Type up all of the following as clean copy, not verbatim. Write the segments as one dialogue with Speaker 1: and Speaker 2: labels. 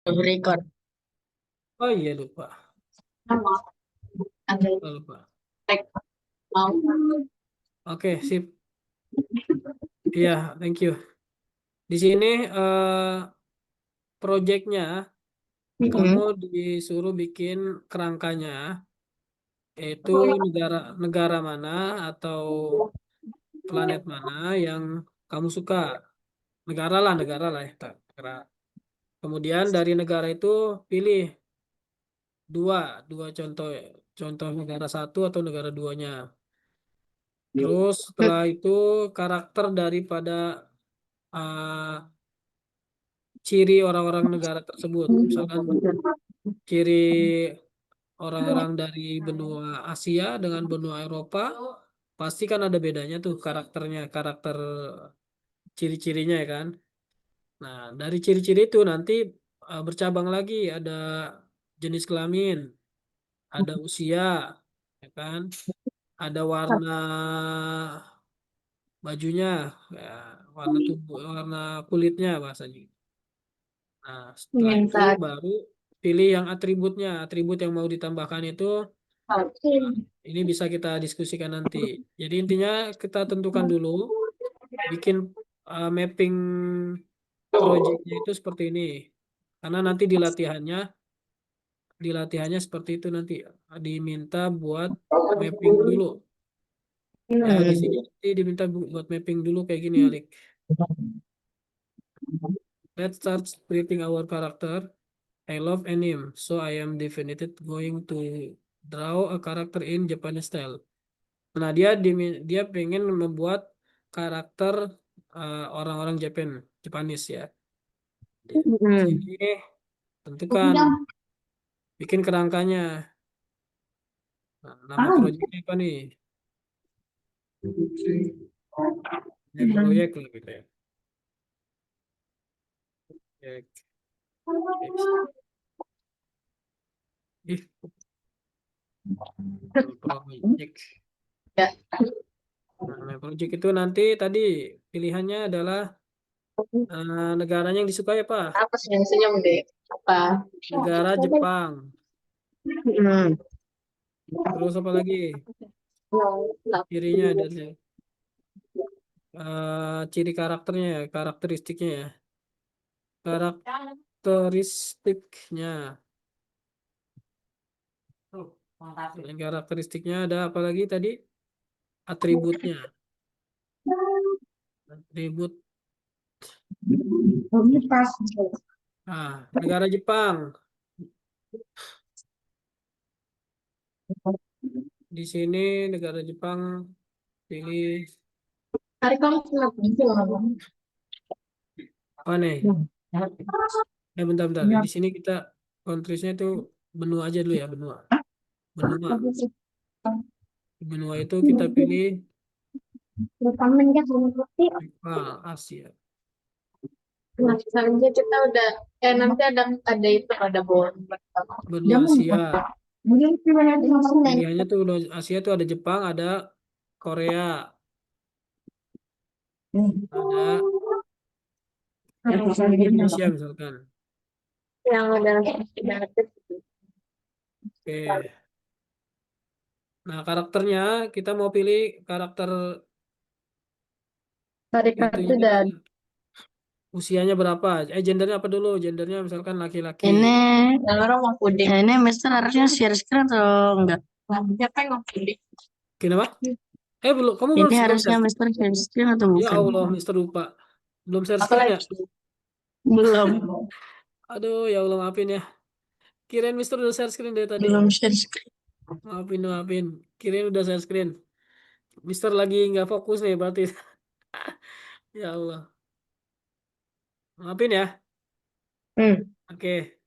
Speaker 1: Record.
Speaker 2: Oh iya lupa.
Speaker 1: Ada
Speaker 2: Lupa.
Speaker 1: tag mau.
Speaker 2: Oke, sip. Iya, thank you. Di sini projectnya kamu disuruh bikin kerangkanya, yaitu negara negara mana atau planet mana yang kamu suka. Negara lah ya. Negara. Kemudian dari negara itu pilih dua, dua contoh, contoh negara satu atau negara duanya. Terus setelah itu karakter daripada uh, ciri orang-orang negara tersebut. Misalkan ciri orang-orang dari benua Asia dengan benua Eropa, pasti kan ada bedanya tuh karakternya, karakter ciri-cirinya ya kan. Nah, dari ciri-ciri itu nanti bercabang lagi, ada jenis kelamin, ada usia, ya kan, ada warna bajunya, ya, warna tubuh, warna kulitnya bahasanya. Nah, setelah itu
Speaker 1: Minta.
Speaker 2: baru pilih yang atributnya. Atribut yang mau ditambahkan itu ini bisa kita diskusikan nanti. Jadi intinya kita tentukan dulu, bikin mapping projectnya itu seperti ini. Karena nanti di latihannya seperti itu nanti diminta buat mapping dulu. Ya di sini nanti diminta buat mapping dulu kayak gini, Alik. Let's start scripting our character. I love anime, so I am definitely going to draw a character in Japanese style. Nah, dia pengen membuat karakter orang-orang Japanese ya. Di sini tentukan bikin kerangkanya. Nah, nama proyeknya apa nih? Ini proyek lah gitu ya. Proyek. Ih, project.
Speaker 1: Ya.
Speaker 2: Nah, nama project itu nanti tadi pilihannya adalah negaranya yang disukai apa?
Speaker 1: Apa senyum-senyum deh? Apa?
Speaker 2: Negara Jepang. Terus apa lagi? Cirinya ada ciri karakternya ya, karakteristiknya ya. Karakteristiknya. Selain karakteristiknya ada apa lagi tadi? Atributnya. Atribut. Negara Jepang. Di sini negara Jepang pilih
Speaker 1: Hari kamu kenapa gitu?
Speaker 2: apa nih? Bentar-bentar. Di sini kita countries-nya itu benua aja dulu ya, benua. Benua. Benua itu kita pilih Asia.
Speaker 1: Nah, selanjutnya kita udah nanti ada itu ada bon.
Speaker 2: Benua Asia. Pilihannya tuh udah Asia tuh ada Jepang, ada Korea, ada Indonesia misalkan.
Speaker 1: Yang udah
Speaker 2: Oke. Nah, karakternya kita mau pilih karakter
Speaker 1: tarik kartu
Speaker 2: itunya
Speaker 1: dan
Speaker 2: usianya berapa? Gendernya apa dulu? Gendernya misalkan laki-laki.
Speaker 1: yang orang mau puding. Nah, ini Mister harusnya share screen atau enggak? Siapa yang mau puding?
Speaker 2: Kenapa? Belum, kamu belum
Speaker 1: Ini
Speaker 2: belum
Speaker 1: harusnya
Speaker 2: share screen?
Speaker 1: Mister share screen atau
Speaker 2: Ya
Speaker 1: bukan?
Speaker 2: Allah, Mister lupa. Belum share
Speaker 1: Apa
Speaker 2: screen ya?
Speaker 1: lagi? Belum.
Speaker 2: Aduh, ya Allah maafin ya. Kirain Mister udah share screen dari tadi.
Speaker 1: Belum share screen.
Speaker 2: Maafin, maafin. Kirain udah share screen. Mister lagi nggak fokus nih berarti. Ya Allah. Maafin ya. Oke.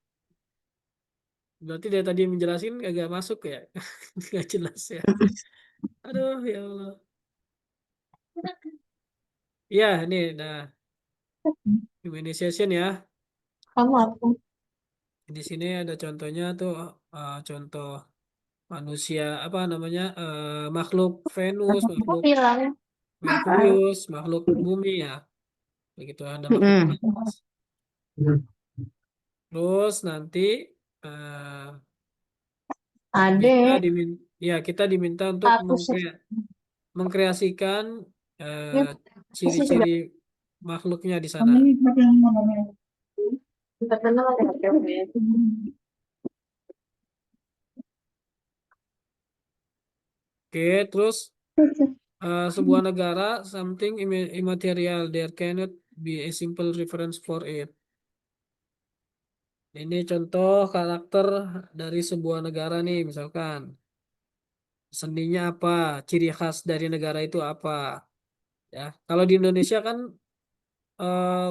Speaker 2: Berarti dari tadi menjelasin agak masuk ya. Nggak jelas ya. Aduh, ya Allah. Iya, ini nah humanization ya.
Speaker 1: Kamu aku.
Speaker 2: Di sini ada contohnya tuh contoh manusia apa namanya makhluk Venus,
Speaker 1: Aku
Speaker 2: makhluk
Speaker 1: bilang.
Speaker 2: Merkurius, makhluk bumi ya. Begitu ada makhluk
Speaker 1: Mm-mm.
Speaker 2: Mars. Terus nanti eh,
Speaker 1: Ade,
Speaker 2: kita diminta untuk
Speaker 1: aku sih.
Speaker 2: mengkreasikan
Speaker 1: Ya,
Speaker 2: eh,
Speaker 1: sih sudah.
Speaker 2: ciri-ciri makhluknya di sana.
Speaker 1: Kami ini pakai yang mana? Tidak kenal ya, oke.
Speaker 2: Oke, terus sebuah negara something immaterial there cannot be a simple reference for it. Ini contoh karakter dari sebuah negara nih, misalkan seninya apa, ciri khas dari negara itu apa, ya. Kalau di Indonesia kan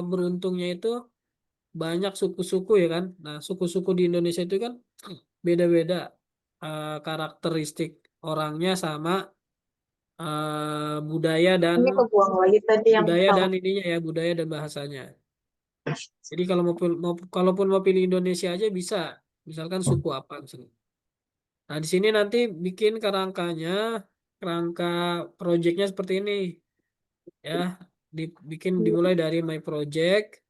Speaker 2: beruntungnya itu banyak suku-suku ya kan. Nah, suku-suku di Indonesia itu kan beda-beda karakteristik orangnya sama budaya dan
Speaker 1: Ini kebuang lagi tadi yang pertama.
Speaker 2: ininya ya, budaya dan bahasanya. Jadi kalau kalaupun mau pilih Indonesia aja bisa, misalkan suku apa misalnya. Nah, di sini nanti bikin kerangkanya, kerangka projectnya seperti ini ya. Dibikin dimulai dari My Project.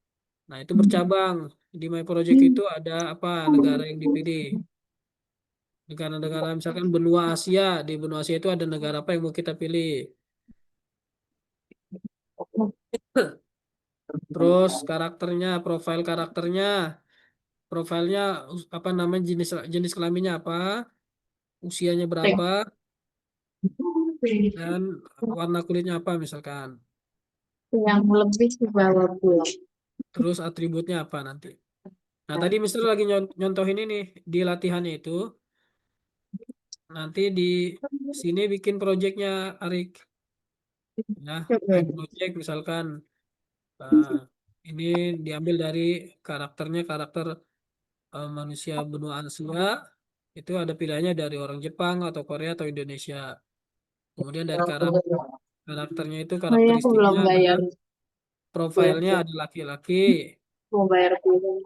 Speaker 2: Nah, itu bercabang. Di My Project itu ada apa? Negara yang dipilih. Negara-negara misalkan benua Asia. Di benua Asia itu ada negara apa yang mau kita pilih. Terus karakternya, profil karakternya. Profilnya apa namanya, jenis jenis kelaminnya apa, usianya berapa, dan warna kulitnya apa misalkan.
Speaker 1: Yang lebih ke bawah pulau.
Speaker 2: Terus atributnya apa nanti. Nah, tadi Mister lagi nyontohin ini di latihannya itu. Nanti di sini bikin projectnya Arik. Nah, My Project misalkan eh, ini diambil dari karakter manusia benua Asia. Itu ada pilihannya dari orang Jepang atau Korea atau Indonesia. Kemudian dari karakternya itu
Speaker 1: Oh iya, aku belum
Speaker 2: karakteristiknya adalah
Speaker 1: bayar kuliah.
Speaker 2: profilnya ada laki-laki.
Speaker 1: Mau bayar kuliah.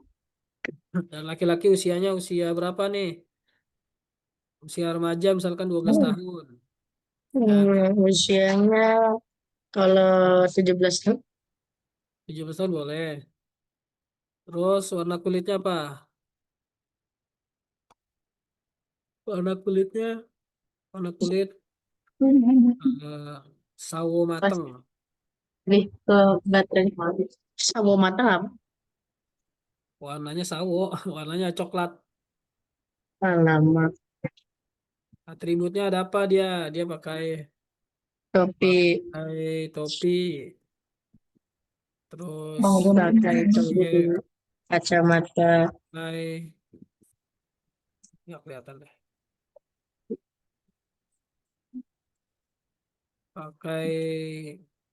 Speaker 2: Dan laki-laki usianya usia berapa nih? Usia remaja misalkan 12 tahun. Nah,
Speaker 1: Usianya kalau 17 tahun.
Speaker 2: 17 tahun boleh. Terus warna kulitnya apa? Warna kulitnya, warna kulit eh, sawo
Speaker 1: Pas
Speaker 2: mateng.
Speaker 1: lebih ke baterai. Sabo matang apa?
Speaker 2: Warnanya sawo, warnanya coklat.
Speaker 1: Alamak.
Speaker 2: Atributnya ada apa dia? Dia pakai
Speaker 1: Topi.
Speaker 2: topi. Terus
Speaker 1: Pakai topi.
Speaker 2: pakai
Speaker 1: Kacamata.
Speaker 2: pakai nggak kelihatan deh. Pakai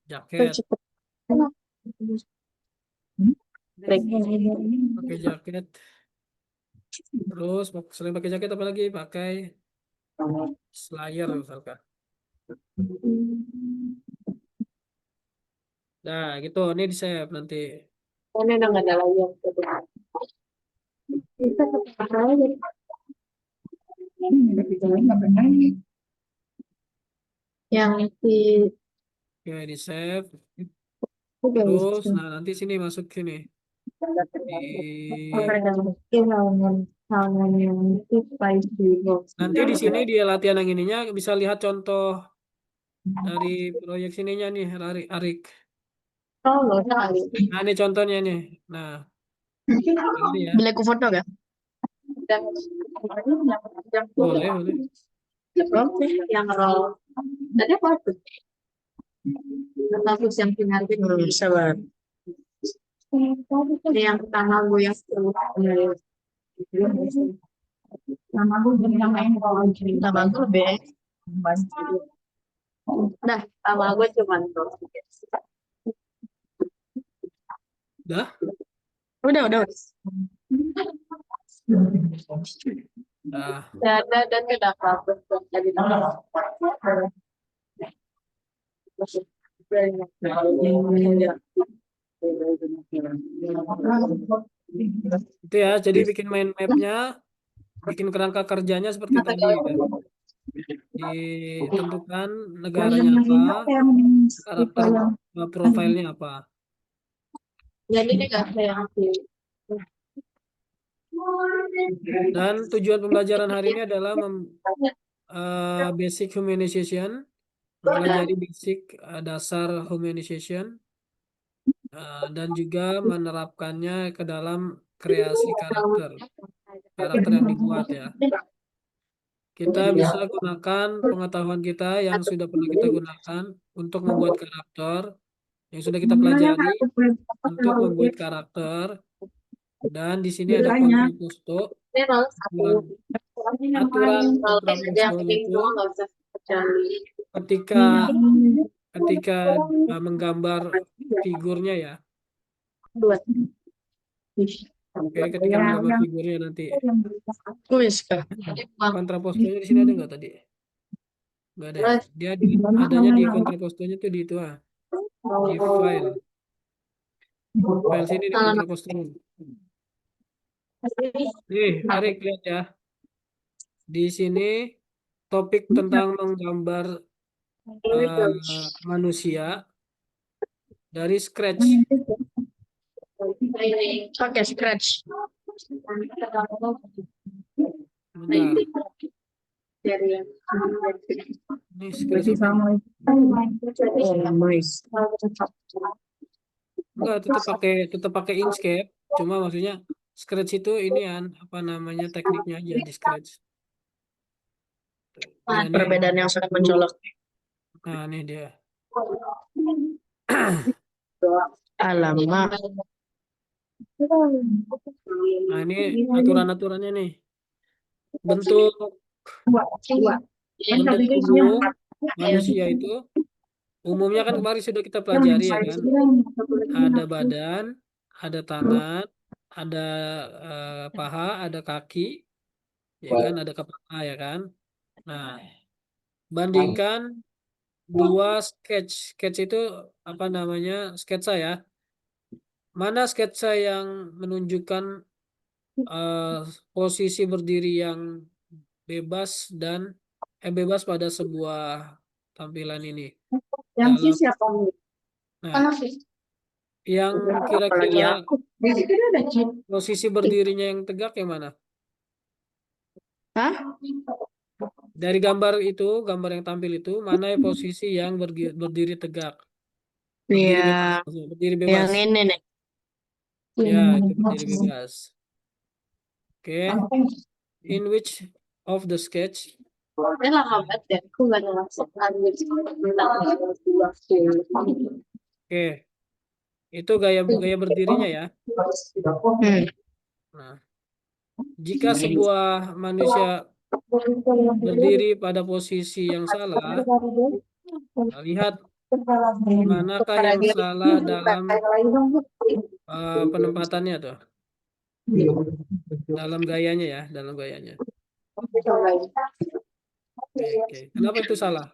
Speaker 2: jaket,
Speaker 1: Cepet.
Speaker 2: pakai jaket. Terus selain pakai jaket apa lagi? Pakai slayer misalkan. Nah, gitu. Ini di save nanti.
Speaker 1: Ini udah nggak ada lagi yang kita yang di
Speaker 2: Oke, di save.
Speaker 1: udah
Speaker 2: Terus, nah nanti sini masuk sini. Di
Speaker 1: halaman yang itu 50.
Speaker 2: nanti di sini dia latihan yang ininya bisa lihat contoh dari proyek sininya nih, Arik.
Speaker 1: Oh, nggak usah kali.
Speaker 2: Nah, ini contohnya nih. Nah, yang ini ya.
Speaker 1: Boleh aku foto gak? Dan
Speaker 2: Boleh, boleh.
Speaker 1: oke, yang roll. Tadi apa tuh? Status yang final itu. Sabar. Ini yang pertama gue yang 10. Nama gue jadi yang main kalau nama gue lebih nah, nama gue cuma tuh.
Speaker 2: Dah?
Speaker 1: Udah.
Speaker 2: Nah,
Speaker 1: Dada dan tidak apa jadi nama.
Speaker 2: itu ya. Jadi bikin main mapnya, bikin kerangka kerjanya seperti tadi kan. Ditentukan negaranya apa, karakter profilnya apa.
Speaker 1: Jadi ini gak saya
Speaker 2: Dan tujuan pembelajaran hari ini adalah basic humanization, mempelajari basic dasar humanization, dan juga menerapkannya ke dalam kreasi karakter yang dibuat ya. Kita bisa gunakan pengetahuan kita yang sudah pernah kita gunakan untuk membuat karakter, yang sudah kita pelajari untuk membuat karakter. Dan di sini ada kontraposto. Aturan kontraposto itu ketika menggambar figurnya ya. Oke, ketika menggambar figurnya nanti. Kontrapostonya di sini ada nggak tadi? Nggak ada ya. Dia adanya di kontrapostonya tuh di itu di file. File sini di kontraposto. Nih, Arik lihat ya. Di sini topik tentang menggambar manusia dari scratch.
Speaker 1: Pakai scratch.
Speaker 2: Bentar. Ini scratch apa nih? Enggak, tetap pakai Inkscape. Cuma maksudnya scratch itu ini apa namanya tekniknya aja di scratch. Nah, ini,
Speaker 1: Perbedaan yang sangat mencolok.
Speaker 2: nah ini dia.
Speaker 1: Alamak.
Speaker 2: Nah ini aturan-aturannya nih. Bentuk tubuh manusia itu umumnya kan kemarin sudah kita pelajari ya kan. Ada badan, ada tangan, ada paha, ada kaki, ya kan, ada kepala ya kan. Nah, bandingkan dua sketch. Sketch itu apa namanya? Sketsa ya. Mana sketsa yang menunjukkan posisi berdiri yang bebas dan bebas pada sebuah tampilan ini. Nah, yang kira-kira posisi berdirinya yang tegak yang mana?
Speaker 1: Hah?
Speaker 2: Dari gambar itu, gambar yang tampil itu, mana posisi yang berdiri tegak? Berdiri bebas.
Speaker 1: Yang
Speaker 2: Berdiri bebas.
Speaker 1: ini nih.
Speaker 2: Ya, itu berdiri bebas. Oke. In which of the sketch?
Speaker 1: Ini lama banget ya. Aku nggak masuk
Speaker 2: Oke. Itu gaya berdirinya ya. Nah, jika sebuah manusia berdiri pada posisi yang salah, lihat manakah yang salah dalam penempatannya tuh, dalam gayanya ya, dalam gayanya. Oke. Kenapa itu salah?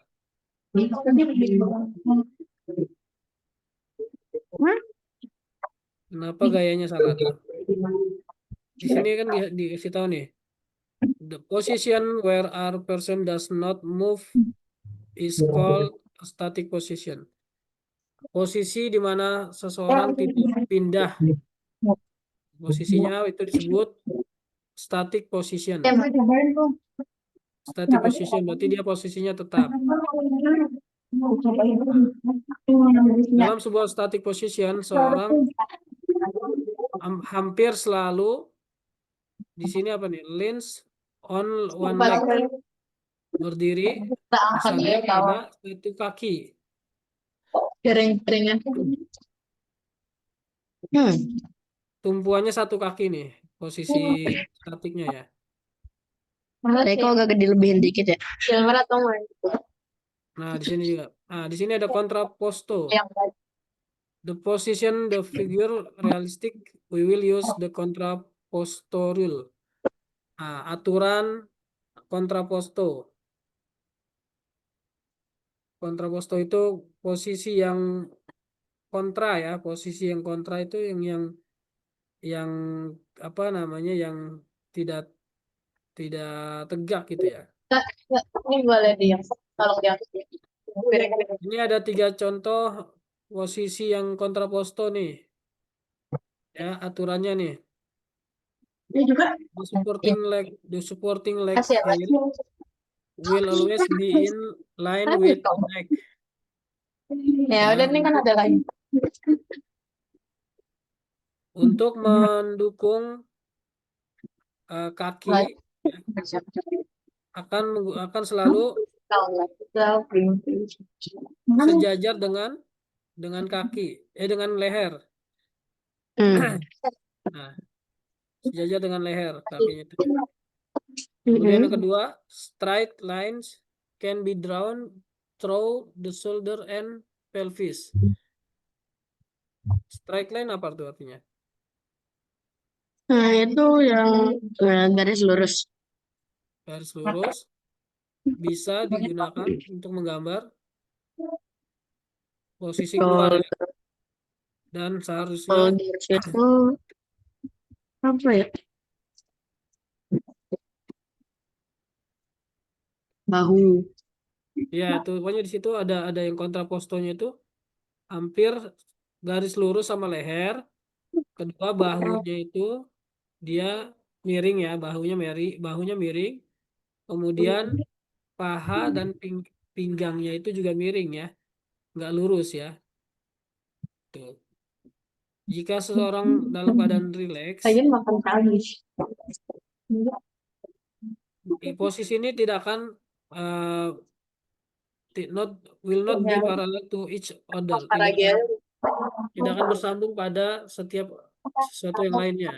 Speaker 2: Kenapa gayanya salah tuh? Di sini kan dikasih tahu nih. The position where our person does not move is called a static position. Posisi di mana seseorang tidak pindah. Posisinya itu disebut static position. Static position berarti dia posisinya tetap. Dalam sebuah static position, seorang hampir selalu di sini apa nih? Leans on one leg. Berdiri bersandar pada satu kaki.
Speaker 1: Kering-keringnya.
Speaker 2: Tumpuannya satu kaki nih, posisi statiknya ya.
Speaker 1: Tapi kok agak dilebihin dikit ya?
Speaker 2: Nah, di sini juga. Nah, di sini ada kontraposto. The position the figure realistic, we will use the contrapposto rule. Nah, aturan kontraposto. Kontraposto itu posisi yang kontra ya, posisi yang kontra itu yang apa namanya yang tidak tidak tegak gitu ya.
Speaker 1: Ini boleh diam. Tolong diam.
Speaker 2: Ini ada 3 contoh posisi yang kontraposto nih. Ya, aturannya nih. The supporting leg here will always be in line with neck.
Speaker 1: Ya udah
Speaker 2: Nah,
Speaker 1: ini kan ada lagi.
Speaker 2: untuk mendukung kaki akan selalu sejajar dengan kaki, dengan leher. Nah, sejajar dengan leher kakinya itu. Kemudian yang kedua, straight lines can be drawn through the shoulder and pelvis. Straight line apa tuh artinya?
Speaker 1: Nah, itu yang garis lurus.
Speaker 2: Garis lurus bisa digunakan untuk menggambar posisi keluar
Speaker 1: Kalau
Speaker 2: ya. Dan seharusnya
Speaker 1: garis itu apa ya? Bahu.
Speaker 2: ya itu pokoknya di situ ada yang kontrapostonya itu hampir garis lurus sama leher. Kedua bahunya itu dia miring ya, bahunya miring. Kemudian paha dan pinggangnya itu juga miring ya, nggak lurus ya. Tuh. Jika seseorang dalam keadaan rileks,
Speaker 1: Kayaknya makan kali.
Speaker 2: di posisi ini tidak akan uh, will not be parallel to each other, tidak akan bersambung pada setiap sesuatu yang lainnya.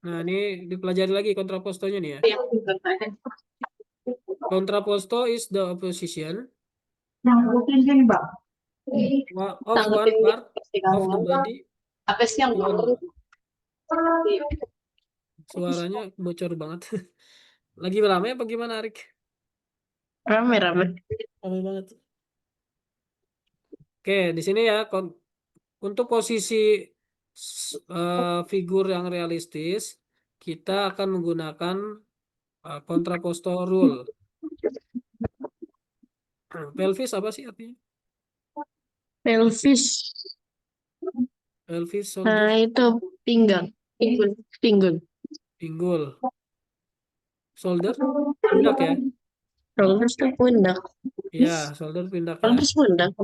Speaker 2: Nah, ini dipelajari lagi kontrapostonya nih ya. Contrapposto is the opposition of one part of the body
Speaker 1: Apa sih yang
Speaker 2: to other. Suaranya bocor banget. Lagi rame apa gimana, Arik?
Speaker 1: rame-rame?
Speaker 2: Rame banget. Oke, di sini ya untuk posisi figur yang realistis kita akan menggunakan contrapposto rule. Pelvis apa sih artinya?
Speaker 1: Pelvis.
Speaker 2: Pelvis,
Speaker 1: Nah,
Speaker 2: shoulder,
Speaker 1: itu pinggang. Pinggul.
Speaker 2: pinggul, shoulder, pundak ya?
Speaker 1: Pelvis itu pundak.
Speaker 2: Iya, shoulder pundak ya.
Speaker 1: Pelvis pundak.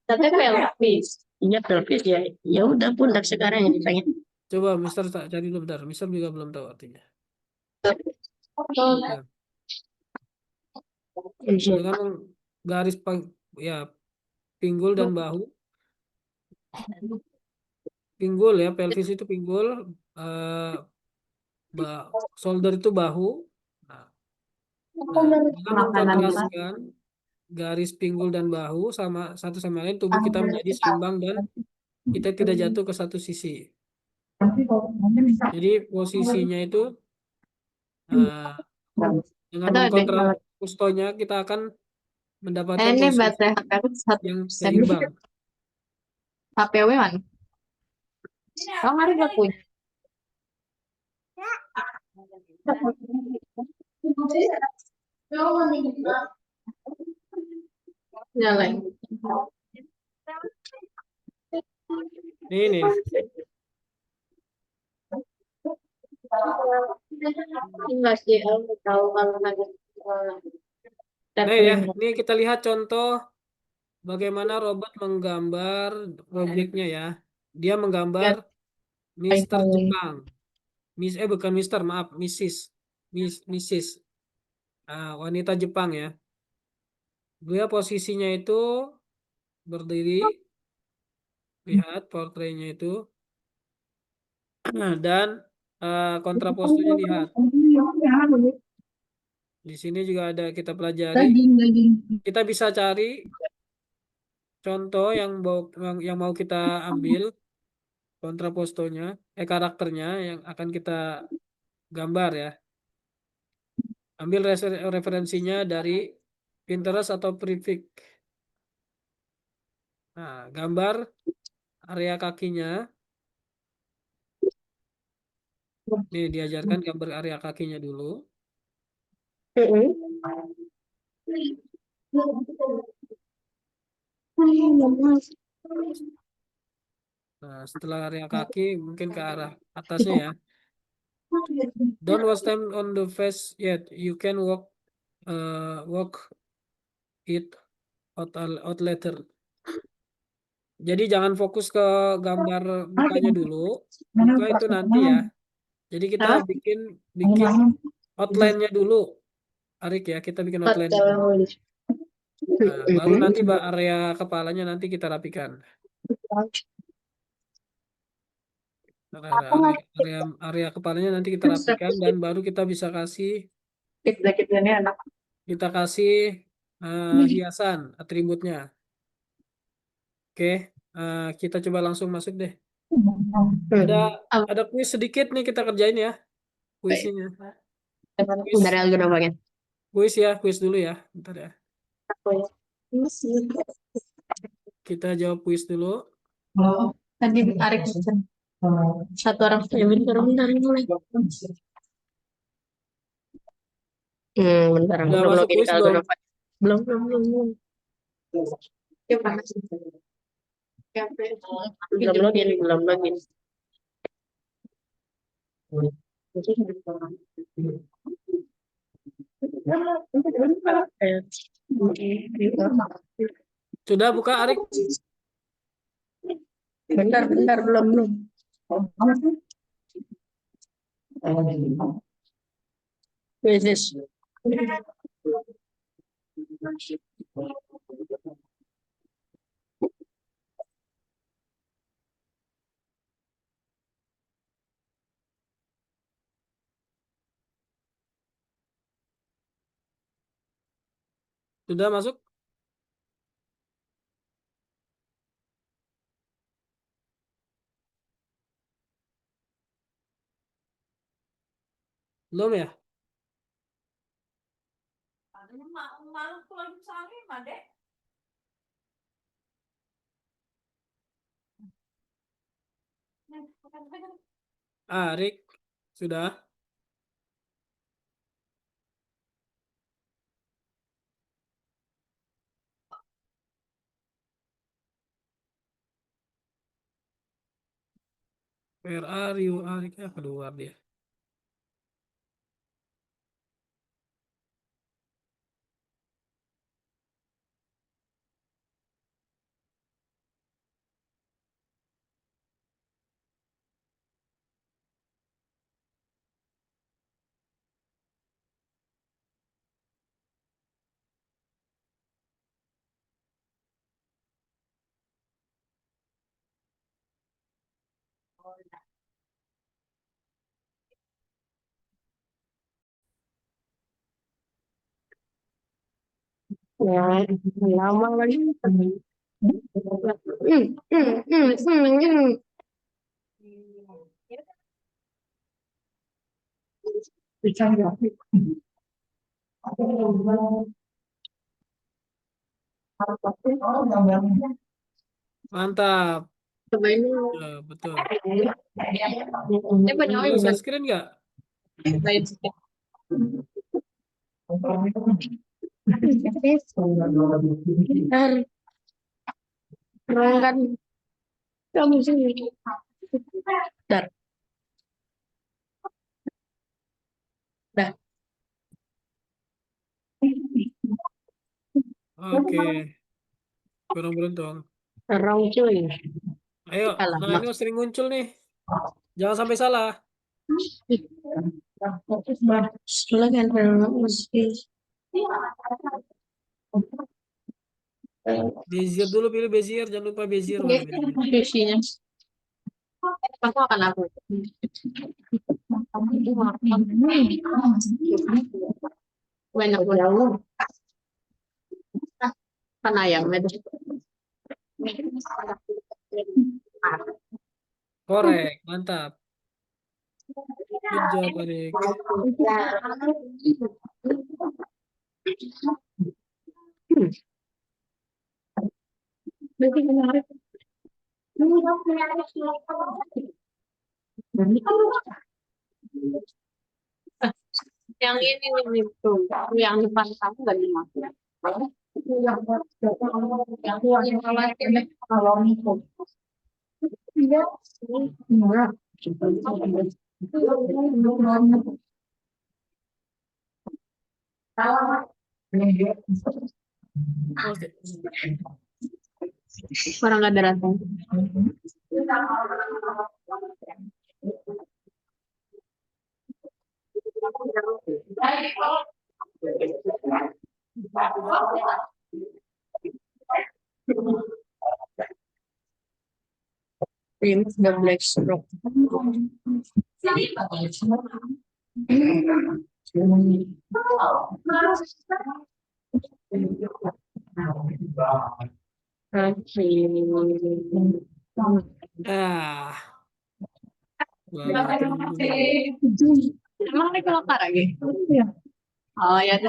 Speaker 1: Tapi pelvis. Iya pelvis ya. Ya udah pundak sekarang yang ditanya.
Speaker 2: Coba Mister cari dulu bentar. Mister juga belum tahu artinya. Ya, dengan garis ya pinggul dan bahu. Pinggul ya, pelvis itu pinggul, eh, shoulder itu bahu. Nah, dengan mengkontraskan garis pinggul dan bahu sama satu sama lain, tubuh kita menjadi seimbang dan kita tidak jatuh ke satu sisi. Jadi posisinya itu dengan mengkontrapostonya kita akan mendapatkan
Speaker 1: Ini
Speaker 2: posisi
Speaker 1: baterai HP aku
Speaker 2: yang seimbang.
Speaker 1: HPW mana? Oh, mari gak punya. Nyalain.
Speaker 2: Ini
Speaker 1: Enggak sih, aku tahu kalau ada
Speaker 2: nah ya, ini kita lihat contoh bagaimana robot menggambar objeknya ya. Dia menggambar Mister Jepang. Bukan Mister, maaf, Mrs. Wanita Jepang ya. Dia posisinya itu berdiri, lihat portrainya itu, dan kontrapostonya lihat. Di sini juga ada kita pelajari. Kita bisa cari contoh yang mau kita ambil kontrapostonya, karakternya yang akan kita gambar ya. Ambil referensinya dari Pinterest atau Prefik. Nah, gambar area kakinya. Nih diajarkan gambar area kakinya dulu. Nah, setelah area kaki mungkin ke arah atasnya ya. Don't waste time on the face yet. You can walk it out later. Jadi jangan fokus ke gambar mukanya dulu. Muka itu nanti ya. Jadi kita
Speaker 1: Hah?
Speaker 2: bikin bikin outline-nya dulu. Arik ya, kita bikin outline dulu. Nah, baru nanti area kepalanya nanti kita rapikan. Area kepalanya nanti kita rapikan dan baru kita bisa kita kasih hiasan atributnya. Oke, kita coba langsung masuk deh. Ada kuis sedikit nih kita kerjain ya. Kuisnya.
Speaker 1: Dari algoritmanya.
Speaker 2: Kuis dulu ya. Bentar ya. Kita jawab kuis dulu.
Speaker 1: Tadi Arik satu orang ya bentar mulai. Bentar
Speaker 2: Udah
Speaker 1: belum
Speaker 2: masuk
Speaker 1: login
Speaker 2: kuis
Speaker 1: ke
Speaker 2: belum?
Speaker 1: algoritma. Belum. Ya panas. Belum login.
Speaker 2: Sudah buka Arik?
Speaker 1: Bentar belum. This.
Speaker 2: Sudah masuk? Belum ya? Arik, sudah? Where are you, Arik? Keluar dia.
Speaker 1: Ya, lama lagi.
Speaker 2: Mantap.
Speaker 1: Cobain
Speaker 2: Ya, betul.
Speaker 1: banyak
Speaker 2: Perlu share screen nggak?
Speaker 1: Terangkan kamu sini. Dar. Dah.
Speaker 2: Oke. Kurang beruntung.
Speaker 1: Terang cuy.
Speaker 2: Ayo, nah ini sering muncul nih. Jangan sampai salah.
Speaker 1: Setelah kan masih
Speaker 2: Bezier dulu, pilih Bezier. Jangan lupa Bezier. Wah, Bezier.
Speaker 1: isinya. Aku akan aku. Banyak banget. Kan ayam itu.
Speaker 2: Korek, mantap. Good job, Arik.
Speaker 1: Berarti menarik. Yang ini nih tuh, yang depan kamu nggak dimakan. Yang kalau ini Iya. Enggak.
Speaker 2: Oke.
Speaker 1: Orang nggak ada rasa. Prince the Black Stroke.
Speaker 2: Ah, lagi
Speaker 1: Emang ini kalau lagi? Oh ya,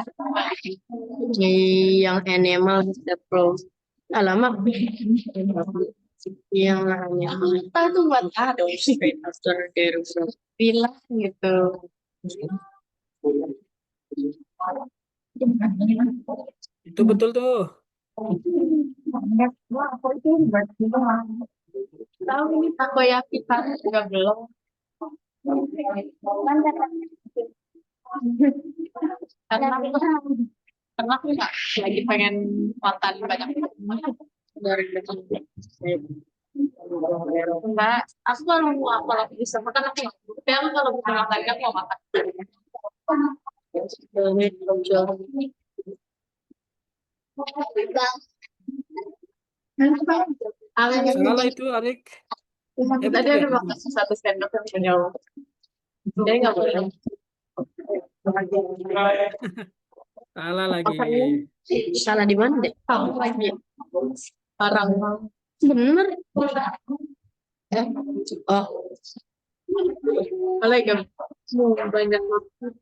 Speaker 1: yang animal the pro. Alamak. Yang kita tuh buat adopsi after their bilang gitu.
Speaker 2: itu betul tuh.
Speaker 1: Tahu ini takoyaki kan juga belum. Karena aku nggak lagi pengen makan banyak dari dekat. Enggak, aku kalau bisa makan aku nggak. Tapi aku kalau bisa makan aku mau makan.
Speaker 2: Salah itu Arik.
Speaker 1: Tadi
Speaker 2: Betul ya?
Speaker 1: ada makan satu sendok yang punya. Jadi nggak boleh.
Speaker 2: Salah lagi.
Speaker 1: Salah di mana deh? Kamu lagi. Orang bener. Eh, oh, Assalamualaikum. Banyak banget.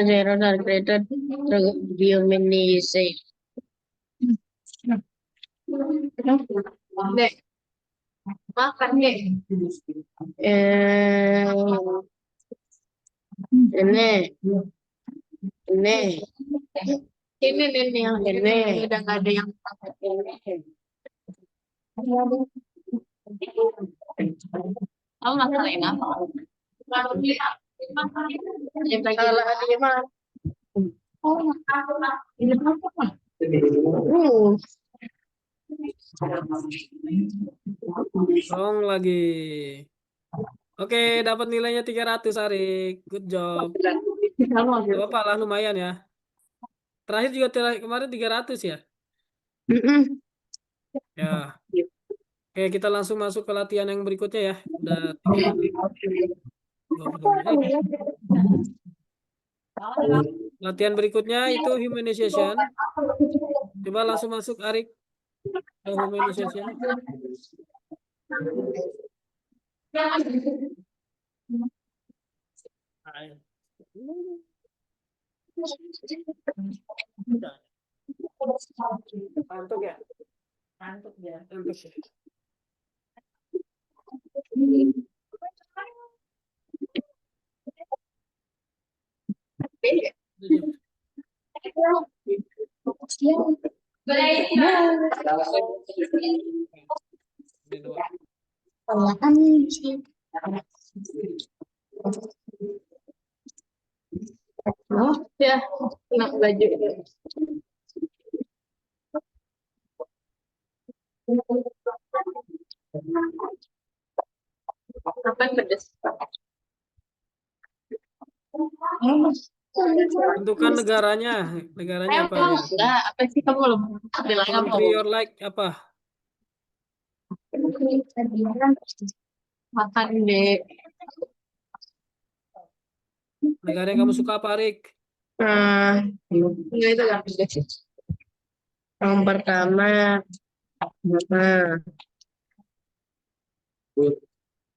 Speaker 1: Zero are greater dehumanization. Dek, makan dek. Ini, ini yang ini udah nggak ada yang pakai ini. Kamu masalahin apa? Salah dia mah. Oh, ini apa?
Speaker 2: Wrong lagi. Oke, dapat nilainya 300 Arik. Good job. Gak apa-apa lah, lumayan ya. Terakhir juga kemarin 300 ya. Ya. Oke, kita langsung masuk ke latihan yang berikutnya ya. Udah 3 menit. 20 menit. Latihan berikutnya itu humanization. Coba langsung masuk Arik ke humanization. Ngantuk ya? Ngantuk ya. Ngantuk ya.
Speaker 1: Oh, ya, kena baju. Apa yang pedes?
Speaker 2: Tentukan negaranya. Negaranya apa ya?
Speaker 1: Enggak, apa sih kamu belum bilang apa?
Speaker 2: Country or like apa?
Speaker 1: Makan deh.
Speaker 2: Negara yang kamu suka apa, Arik?
Speaker 1: Enggak itu gak pedes. Yang pertama,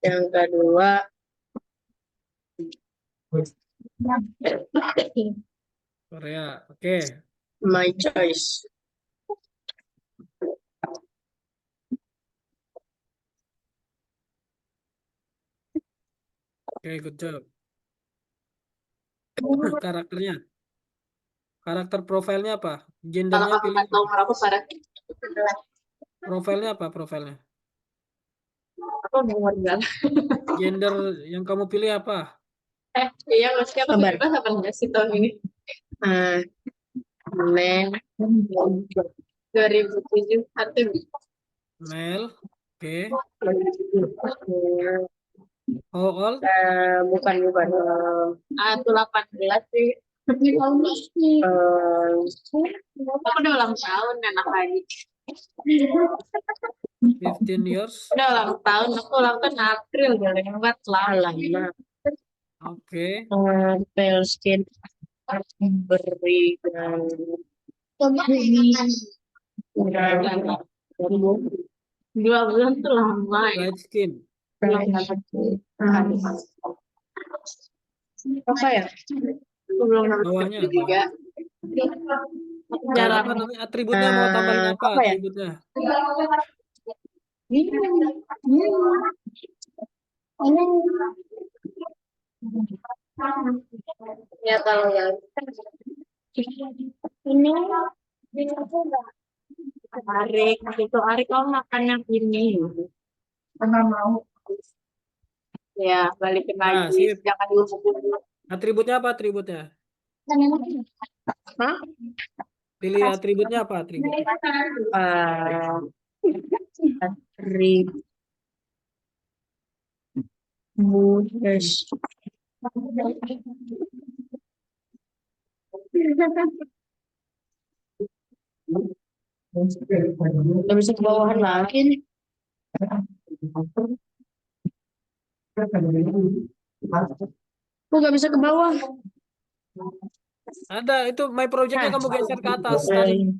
Speaker 1: yang kedua,
Speaker 2: Korea. Oke.
Speaker 1: my choice.
Speaker 2: Oke, good job. Karakternya. Karakter profilnya apa?
Speaker 1: Kalau
Speaker 2: Gendernya
Speaker 1: kamu
Speaker 2: pilih
Speaker 1: nggak tahu nomor aku pada
Speaker 2: Profilnya apa profilnya?
Speaker 1: Aku nomor enggak.
Speaker 2: Gender yang kamu pilih apa?
Speaker 1: Iya, maksudnya aku bebas apa enggak sih tahun ini? Men 2007 atau
Speaker 2: Male. Oke. How old?
Speaker 1: bukan aku 18 sih. Aku udah ulang tahun anak lagi.
Speaker 2: 15 years.
Speaker 1: Udah ulang tahun, aku ulang tahun April, udah lewat lama.
Speaker 2: Oke.
Speaker 1: Pale skin, berikan. Dua bulan tuh lama ya.
Speaker 2: Light skin.
Speaker 1: Apa ya? Aku belum
Speaker 2: Bawahnya apa?
Speaker 1: juga. Jarang.
Speaker 2: Apa namanya? Atributnya mau tambahin apa?
Speaker 1: Apa ya?
Speaker 2: Atributnya.
Speaker 1: Ya kalau yang ini Arik, itu Arik kamu makan yang ini. Enggak mau. Ya, balikin
Speaker 2: Nah,
Speaker 1: lagi.
Speaker 2: sip.
Speaker 1: Jangan dulu.
Speaker 2: Atributnya apa atributnya?
Speaker 1: Hah?
Speaker 2: Pilih atributnya apa atributnya?
Speaker 1: Atribut. Gak bisa ke bawahan lagi nih. Kok gak bisa ke bawah?
Speaker 2: Ada itu my projectnya kamu geser ke atas. Tarik.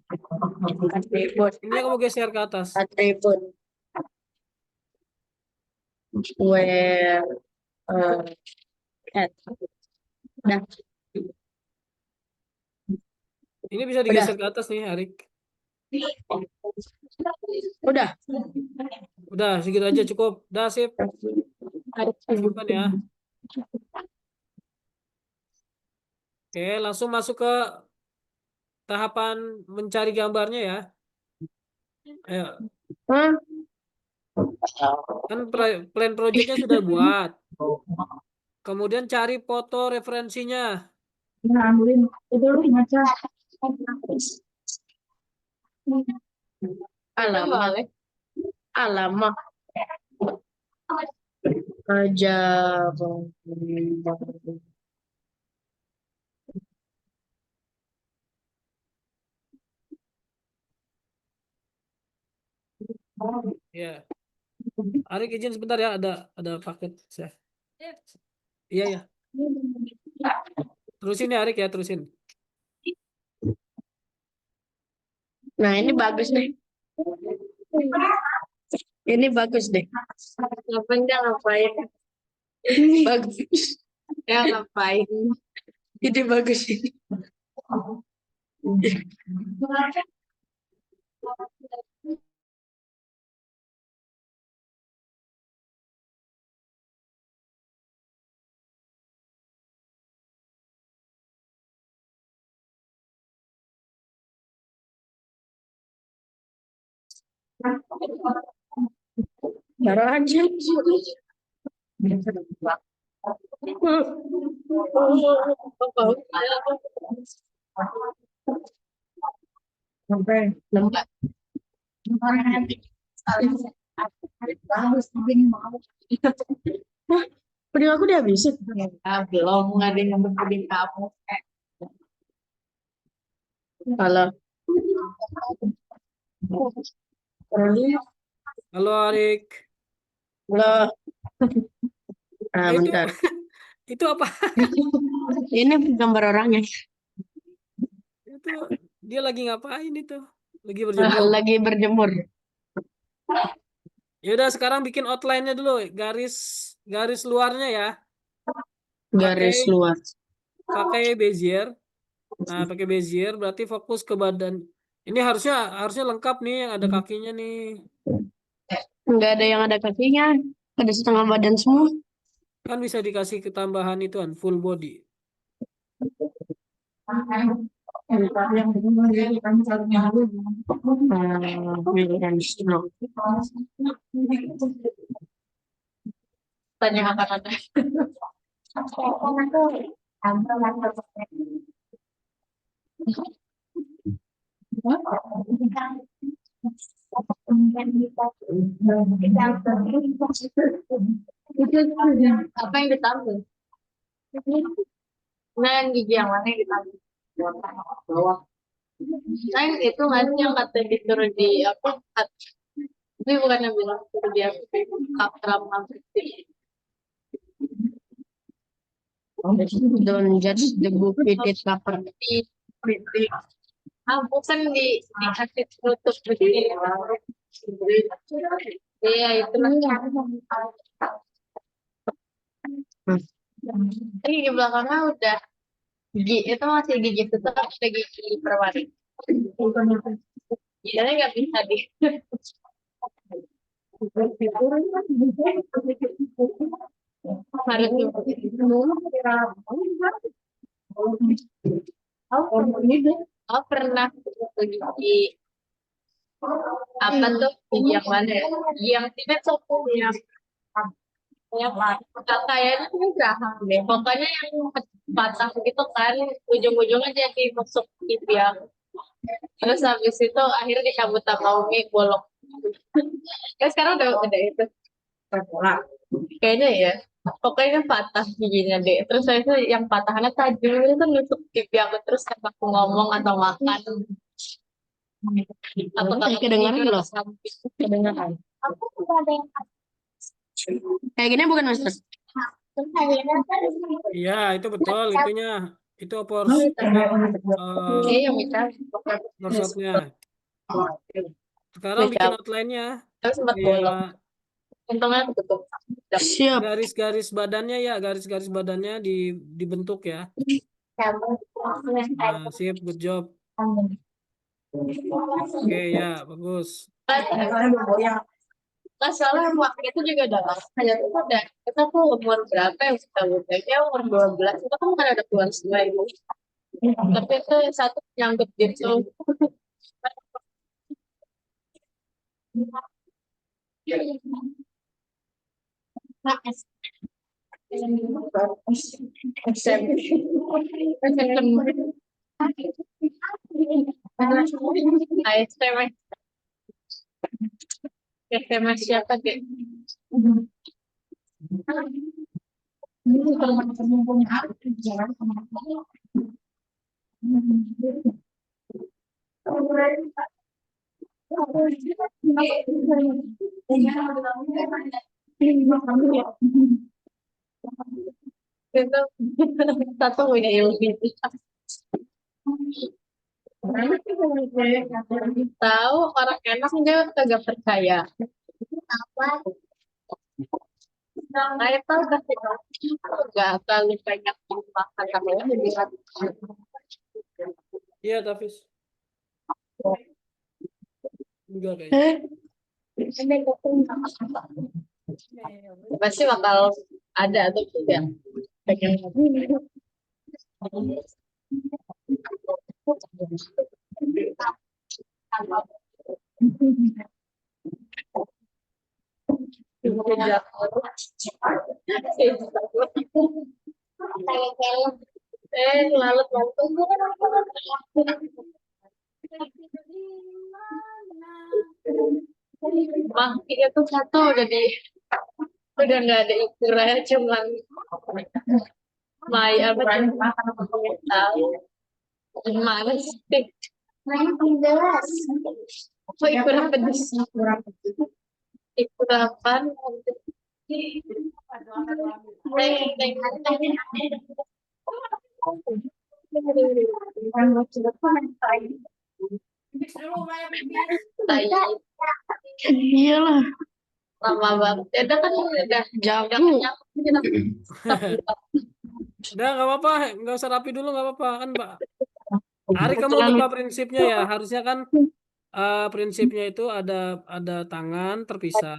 Speaker 1: Atribut.
Speaker 2: Ini kamu geser ke atas.
Speaker 1: Atribut. Where at. Nah,
Speaker 2: Ini bisa digeser ke atas nih, Arik.
Speaker 1: udah.
Speaker 2: Udah, segitu aja cukup. Udah, sip. Simpan ya. Oke, langsung masuk ke tahapan mencari gambarnya ya. Ayo,
Speaker 1: Hah?
Speaker 2: kan plan projectnya sudah buat. Kemudian cari foto referensinya.
Speaker 1: Ambilin itu lu baca. Alamak. Alamak. Aja.
Speaker 2: Ya, Arik izin sebentar ya, ada paket saya. Iya ya. Terusin ya Arik ya, terusin.
Speaker 1: Nah, ini bagus nih. Ini bagus deh. Ngapain dia ngapain? Bagus. Ya ngapain? Ini bagus ini. Taruh aja. Sampai lembab. Puding aku dihabisin. Belum, nggak ada yang ngambil puding kamu. Kalau
Speaker 2: Halo Arik.
Speaker 1: Halo.
Speaker 2: Itu
Speaker 1: Bentar.
Speaker 2: itu apa?
Speaker 1: Ini gambar orangnya.
Speaker 2: Itu dia lagi ngapain itu? Lagi berjemur.
Speaker 1: Lagi berjemur.
Speaker 2: Ya udah sekarang bikin outline-nya dulu, garis luarnya ya.
Speaker 1: Garis luar.
Speaker 2: Pakai Bezier. Nah, pakai Bezier berarti fokus ke badan. Ini harusnya lengkap nih, yang ada kakinya nih.
Speaker 1: Nggak ada yang ada kakinya. Ada setengah badan semua.
Speaker 2: Kan bisa dikasih ketambahan ituan full body.
Speaker 1: William Snow. Tanya akan ada. Apa yang ditambah? Nah, yang gigi yang mana yang ditambah? Bawah. Nah, yang itu kan yang kata disuruh di apa? Tapi bukan yang bilang suruh dia kapram Don't judge the book with its cover. Ah, bukan dikasih tutup begini. Iya, itu Ini di belakangnya udah gigi itu masih gigi tutup, ada gigi perwari. Jadi nggak bisa di. Harus Oh, pernah ke gigi apa tuh gigi yang mana ya? Gigi yang tidak sopo yang kayaknya tuh Graham deh. Pokoknya yang patah gitu kan, ujung-ujungnya jadi masuk gigi yang. Terus habis itu akhirnya dicabut sama Umi bolong. Ya sekarang udah itu. Kayaknya ya. Pokoknya patah giginya deh. Terus saya itu yang patahannya tajam itu nusuk pipi aku terus pas aku ngomong atau makan. Aku takut kedengaran loh. Kedengaran. Kayak gini bukan Master?
Speaker 2: Iya, itu betul itunya. Itu
Speaker 1: Iya, Mita.
Speaker 2: workshopnya. Sekarang bikin outline-nya.
Speaker 1: Tapi sempat
Speaker 2: Kayak
Speaker 1: bolong. Untungnya ketutup. Siap.
Speaker 2: garis-garis badannya ya, garis-garis badannya dibentuk ya. Nah, sip, good job. Oke, ya, bagus.
Speaker 1: Nah, soalnya waktu itu juga udah lama. Kayak itu udah, kita tuh umur berapa ya? Kita kayak umur 12. Itu kan kan ada keluar semua ibu. Tapi itu satu nyangkut gitu. SMS SMS siapa deh? Itu satu punya ilmu tahu orang enak dia kagak percaya. Nah, itu kasih nggak terlalu banyak makan kamu ya jadi
Speaker 2: Iya, Tafis. Enggak kayaknya.
Speaker 1: pasti bakal ada tuh tidak pengen lalut Bangkinya tuh satu udah nggak ada ukurannya cuman apa tahu gimana sih apa ikuran pedes ikurapan iyalah lama banget ya udah kan udah jauh
Speaker 2: Udah, nggak apa-apa. Nggak usah rapi dulu, nggak apa-apa. Kan, Mbak. Ari, kamu lupa prinsipnya ya. Harusnya kan prinsipnya itu ada tangan terpisah.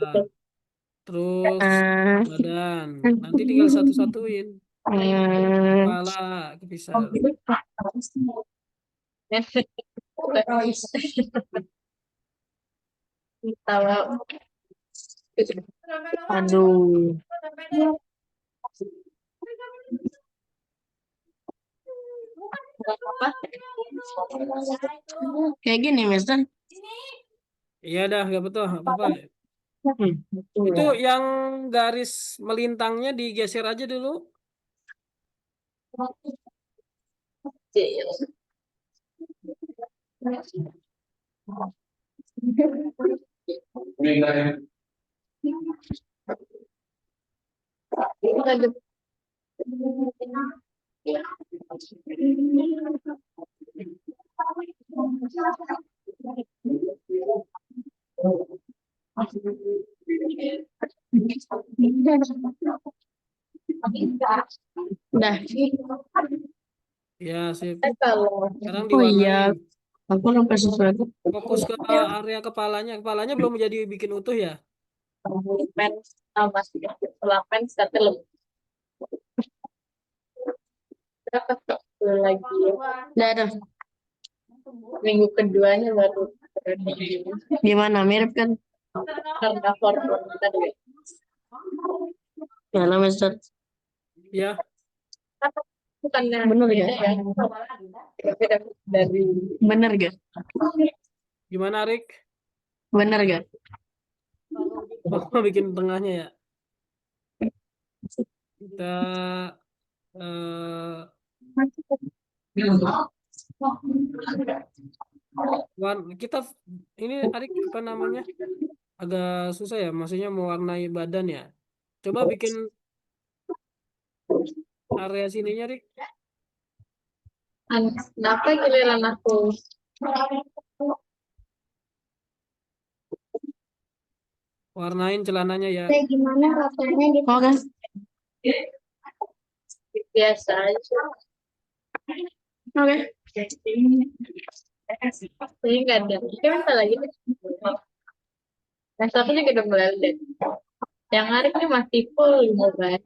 Speaker 2: Terus badan. Nanti tinggal satu-satuin. Kepala kepisah.
Speaker 1: Tahu.
Speaker 3: Aduh.
Speaker 1: Apa?
Speaker 3: Kayak gini, Mister.
Speaker 2: Iya dah, gak betul. Apa-apa. Itu
Speaker 3: Betul.
Speaker 2: yang garis melintangnya digeser aja dulu.
Speaker 3: Udah.
Speaker 2: Ya, sip.
Speaker 1: Kalau
Speaker 2: Sekarang
Speaker 3: Oh iya,
Speaker 2: diwarnain.
Speaker 3: aku lupa sesuatu.
Speaker 2: Fokus ke area kepalanya. Kepalanya belum jadi bikin utuh ya.
Speaker 1: pen sama pulpen satu lebih berapa tuh lagi
Speaker 3: Udah ada.
Speaker 1: minggu keduanya baru
Speaker 3: Gimana? Mirip kan?
Speaker 1: karena hormon tadi
Speaker 3: Gimana, Mister?
Speaker 2: Ya,
Speaker 1: bukannya
Speaker 3: Bener
Speaker 1: beda
Speaker 3: gak?
Speaker 1: ya beda dari
Speaker 3: Bener gak?
Speaker 2: gimana Rick?
Speaker 3: Bener gak?
Speaker 2: Oh, bikin tengahnya ya. Kita eh, kita ini Arik apa namanya? Agak susah ya, maksudnya mewarnai badan ya. Coba bikin area sininya, Rik.
Speaker 1: kenapa giliran aku
Speaker 2: Warnain celananya ya.
Speaker 1: kayak gimana rasanya gitu
Speaker 3: Oke.
Speaker 1: biasa aja
Speaker 3: Oke.
Speaker 1: ini nggak ada ini bentar lagi nah aku juga udah mulai lihat yang hari ini masih full mobile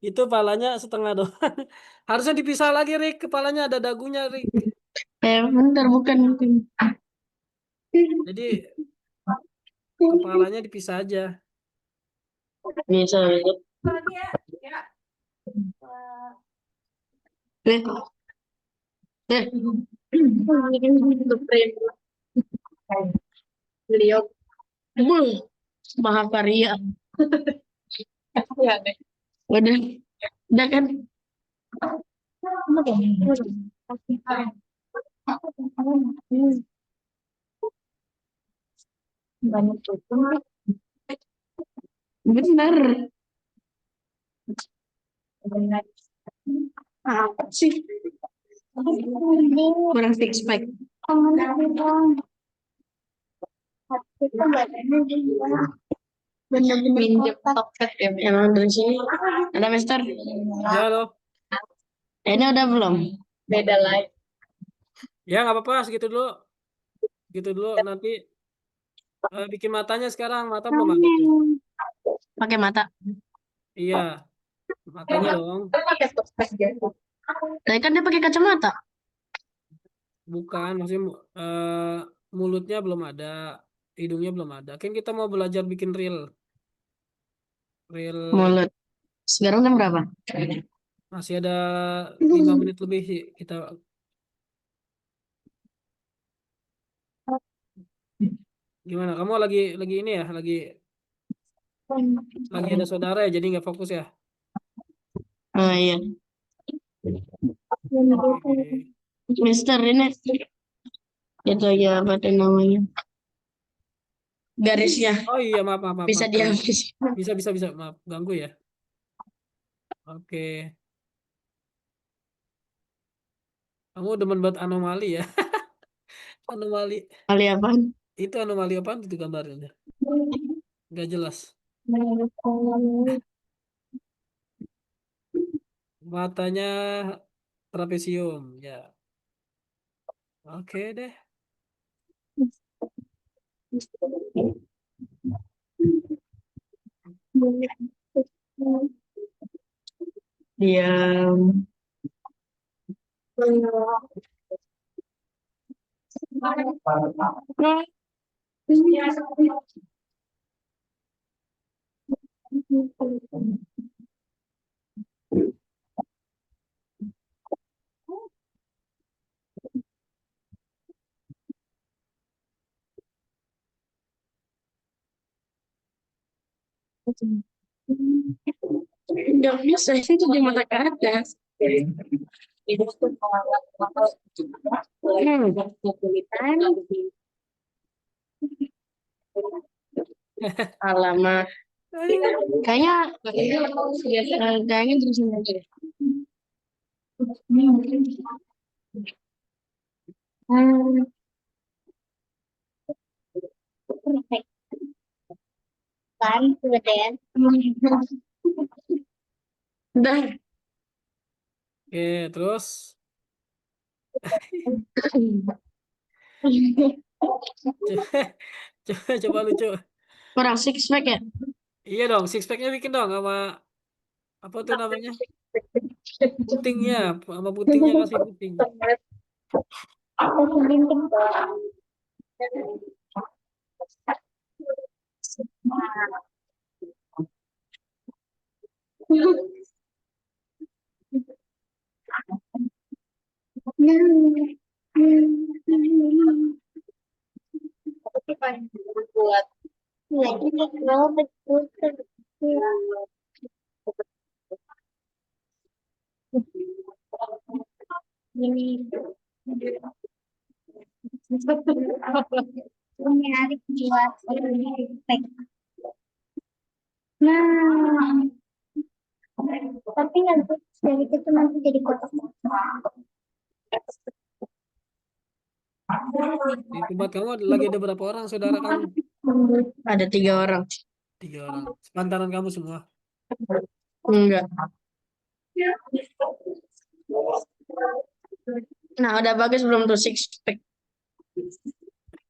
Speaker 2: Itu palanya setengah doang. Harusnya dipisah lagi, Rik. Kepalanya ada dagunya, Rik.
Speaker 3: Bentar, bukan.
Speaker 2: Jadi kepalanya dipisah aja.
Speaker 3: Bisa, bisa. Eh,
Speaker 1: Supreme beliau
Speaker 3: Mahakarya.
Speaker 1: ya deh
Speaker 3: Udah kan?
Speaker 1: banyak tuh
Speaker 3: Bener. Apa sih? Kurang six pack.
Speaker 1: bener-bener minjem topet ya
Speaker 3: Emang dari sini ada Mister.
Speaker 2: Ya loh.
Speaker 3: Ini udah belum?
Speaker 1: beda lagi
Speaker 2: Ya nggak apa-apa, segitu dulu. Gitu dulu nanti bikin matanya sekarang. Mata belum ada tuh.
Speaker 3: Pakai mata.
Speaker 2: Iya, matanya dong.
Speaker 1: pakai topet gitu
Speaker 3: Tadi kan dia pakai kacamata.
Speaker 2: Bukan, maksudnya mulutnya belum ada, hidungnya belum ada. Kan kita mau belajar bikin reel. Reel
Speaker 3: Mulut. Sekarang jam berapa?
Speaker 2: masih ada 5 menit lebih sih kita. Gimana? Kamu lagi ini ya, lagi ada saudara ya, jadi nggak fokus ya.
Speaker 3: Oh iya.
Speaker 2: Oke.
Speaker 3: Mister ini itu ya apa tuh namanya? garisnya
Speaker 2: Oh iya, maaf, maaf, maaf,
Speaker 3: bisa
Speaker 2: maaf.
Speaker 3: dihapus.
Speaker 2: Bisa, maaf, ganggu ya. Oke, kamu demen buat anomali ya. Anomali,
Speaker 3: Kali apaan?
Speaker 2: itu anomali apaan itu gambarnya? Nggak jelas. Matanya trapesium, ya. Oke deh.
Speaker 3: Diam. Nggak bisa, itu di mata ke atas. Alamak. Kayaknya kayaknya di sini aja deh. Perfect. Kan, kemudian. Udah.
Speaker 2: Oke, terus coba lucu.
Speaker 3: Kurang six pack ya?
Speaker 2: Iya dong, six packnya bikin dong sama apa tuh namanya? Putingnya, sama putingnya kasih puting.
Speaker 1: Buat menarik buat nah, tapi nanti dari itu nanti jadi kotak.
Speaker 2: Di tempat kamu lagi ada berapa orang saudara kamu?
Speaker 3: Ada 3 orang.
Speaker 2: 3 orang. Sepantaran kamu semua.
Speaker 3: Enggak. Nah, udah bagus belum tuh six pack?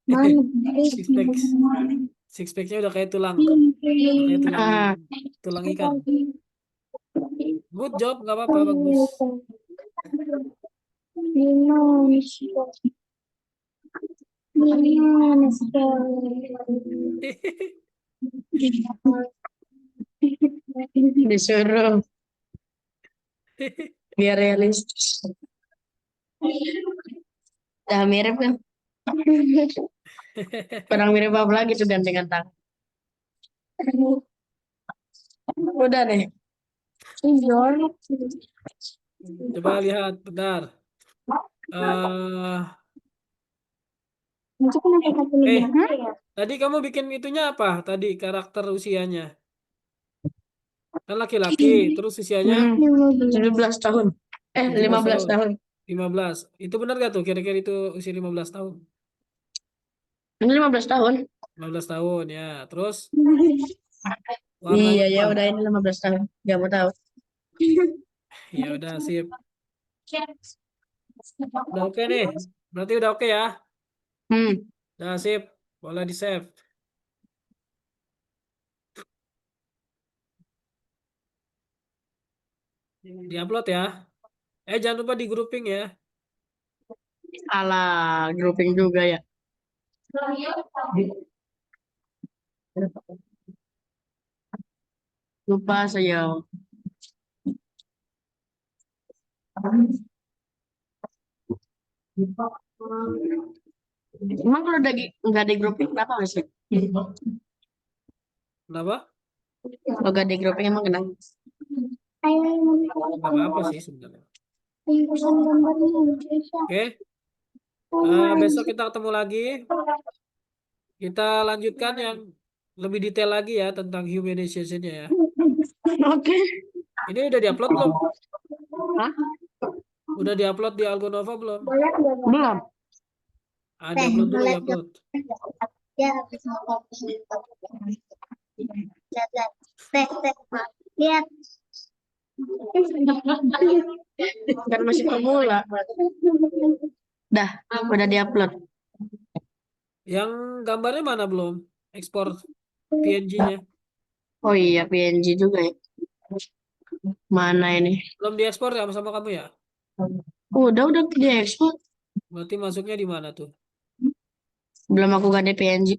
Speaker 2: Six pack, six packnya udah kayak tulang, kayak tulang,
Speaker 3: Ah,
Speaker 2: tulang ikan. Good job, nggak apa-apa, bagus.
Speaker 3: disuruh biar realistis. Udah mirip kan? Kurang mirip apa lagi tuh gantengan tangan. Udah deh.
Speaker 2: Coba lihat, bentar. Tadi kamu bikin itunya apa? Tadi karakter usianya. Kan laki-laki, terus usianya
Speaker 3: 17 tahun.
Speaker 2: 17
Speaker 3: 15
Speaker 2: tahun.
Speaker 3: tahun.
Speaker 2: 15. Itu benar gak tuh? Kira-kira itu usia 15 tahun.
Speaker 3: Ini 15 tahun.
Speaker 2: 15 tahun ya. Terus
Speaker 3: Iya
Speaker 2: warnanya
Speaker 3: ya,
Speaker 2: apa?
Speaker 3: udah ini 15 tahun. Gak mau tahu.
Speaker 2: Ya udah sip. Udah oke nih. Berarti udah oke ya.
Speaker 3: Hmm.
Speaker 2: Udah sip. Boleh di-save. Di-upload ya. Jangan lupa di grouping ya.
Speaker 3: Alah, grouping juga ya. Lupa saya. Emang kalau udah nggak di grouping kenapa nggak sih?
Speaker 2: Kenapa?
Speaker 3: Kalau nggak di grouping emang kenapa?
Speaker 2: Nggak apa-apa sih sebenarnya. Oke. Besok kita ketemu lagi. Kita lanjutkan yang lebih detail lagi ya tentang humanization-nya ya.
Speaker 3: Oke.
Speaker 2: Ini udah diupload belum?
Speaker 3: Hah?
Speaker 2: Udah diupload di Algonova belum?
Speaker 3: Belum.
Speaker 2: Ah, diupload dulu, diupload.
Speaker 4: Ya, habis makan. Lihat, lihat. Lihat.
Speaker 3: Kan masih pemula. Dah, udah diupload.
Speaker 2: Yang gambarnya mana belum? Ekspor PNG-nya.
Speaker 3: Oh iya, PNG juga ya. Mana ini?
Speaker 2: Belum diekspor ya sama kamu ya?
Speaker 3: Udah diekspor.
Speaker 2: Berarti masuknya di mana tuh?
Speaker 3: Belum aku ganti PNG.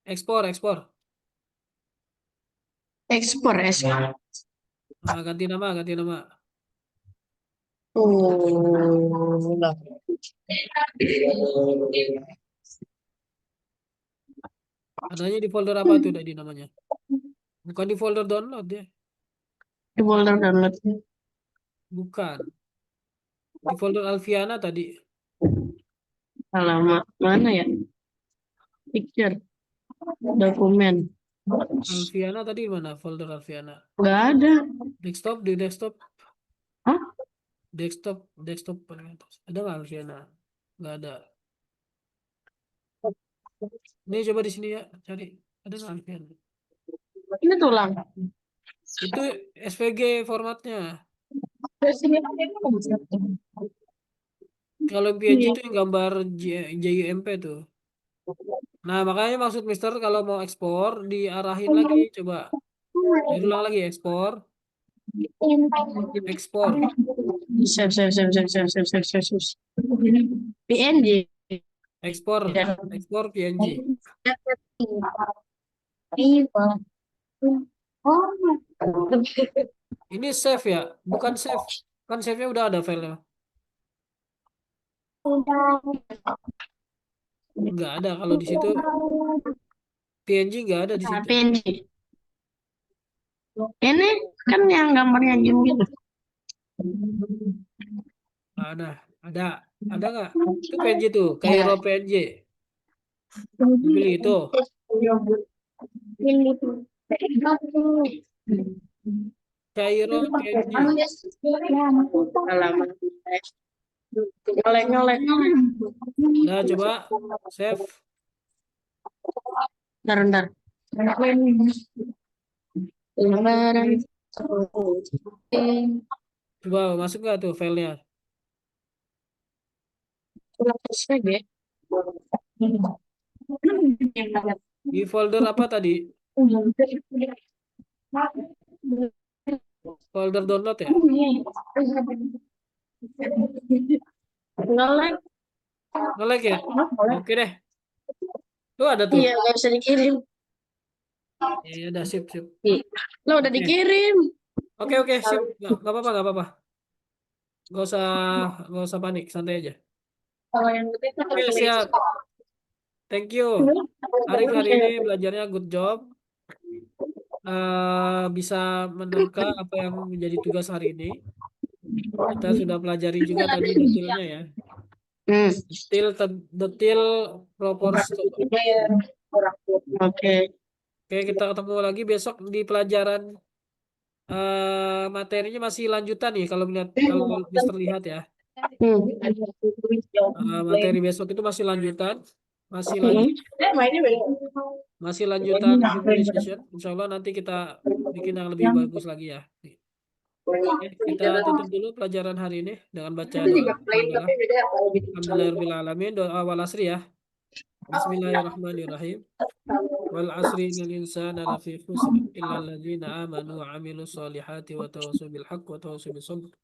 Speaker 2: Ekspor, ekspor.
Speaker 3: Ekspor, ekspor.
Speaker 2: Ah, ganti nama, ganti nama.
Speaker 3: Oh, lah.
Speaker 2: Adanya di folder apa tuh tadi namanya? Bukan di folder download ya?
Speaker 3: Di folder download.
Speaker 2: Bukan. Di folder Alfiana tadi.
Speaker 3: Alamat mana ya? Picture, dokumen.
Speaker 2: Alfiana tadi mana folder Alfiana?
Speaker 3: Nggak ada.
Speaker 2: Desktop, di desktop.
Speaker 3: Hah?
Speaker 2: Desktop paling atas. Ada nggak Alfiana? Nggak ada. Ini coba di sini ya, cari. Ada nggak Alfiana?
Speaker 3: Ini tulang.
Speaker 2: Itu SVG formatnya. Kalau PNG itu yang gambar JUMP tuh. Nah, makanya maksud Mister kalau mau ekspor diarahin lagi, coba diulang lagi ekspor, ekspor,
Speaker 3: Save. PNG.
Speaker 2: ekspor, ekspor PNG. Ini save ya, bukan save. Kan save-nya udah ada filenya. Nggak ada kalau di situ PNG nggak ada di
Speaker 3: Nah,
Speaker 2: situ.
Speaker 3: PNG. Ini kan yang gambarnya gini gitu.
Speaker 2: Nggak ada nggak? Itu PNG tuh, Cairo PNG. Pilih itu. Cairo PNG.
Speaker 3: Alamat. Nyolek.
Speaker 2: Nah, coba save.
Speaker 3: Bentar. Lembaran.
Speaker 2: Coba masuk nggak tuh filenya?
Speaker 3: Saja.
Speaker 2: Di folder apa tadi? Folder download ya?
Speaker 3: Nyolek.
Speaker 2: Nge-lag ya? Oke deh. Tuh ada tuh.
Speaker 3: Iya, nggak bisa dikirim.
Speaker 2: Ya udah sip.
Speaker 3: Lo udah
Speaker 2: Oke.
Speaker 3: dikirim.
Speaker 2: Oke sip. Nggak apa-apa. Nggak usah panik, santai aja.
Speaker 3: Kalau yang gede kan
Speaker 2: Oke, siap. Thank you. Arif hari ini belajarnya good job. Bisa menerka apa yang menjadi tugas hari ini. Kita sudah pelajari juga tadi detailnya ya. Detail proporsi.
Speaker 3: Oke.
Speaker 2: Oke, kita ketemu lagi besok di pelajaran materinya masih lanjutan nih kalau Mister lihat ya. Materi besok itu masih lanjutan, masih lanjutan humanization. Insya Allah nanti kita bikin yang lebih bagus lagi ya. Oke, kita tutup dulu pelajaran hari ini dengan baca doa. Alhamdulillahirobbilalamin, doa awal asri ya. Bismillahirrahmanirrahim. Wal asri innal insana lafi khusr illa alladzina amanu wa amilus solihati wa tawassaw bil haqq wa tawassaw bis sabr.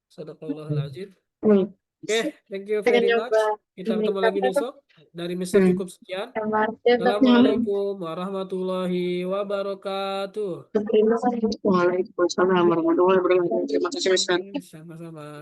Speaker 2: Sadaqallahul azim. Oke, thank you very much. Kita ketemu lagi besok. Dari Mister cukup sekian. Assalamualaikum warahmatullahi wabarakatuh.
Speaker 3: Waalaikumsalam warahmatullahi wabarakatuh. Terima kasih, Ustaz.
Speaker 2: Sama-sama.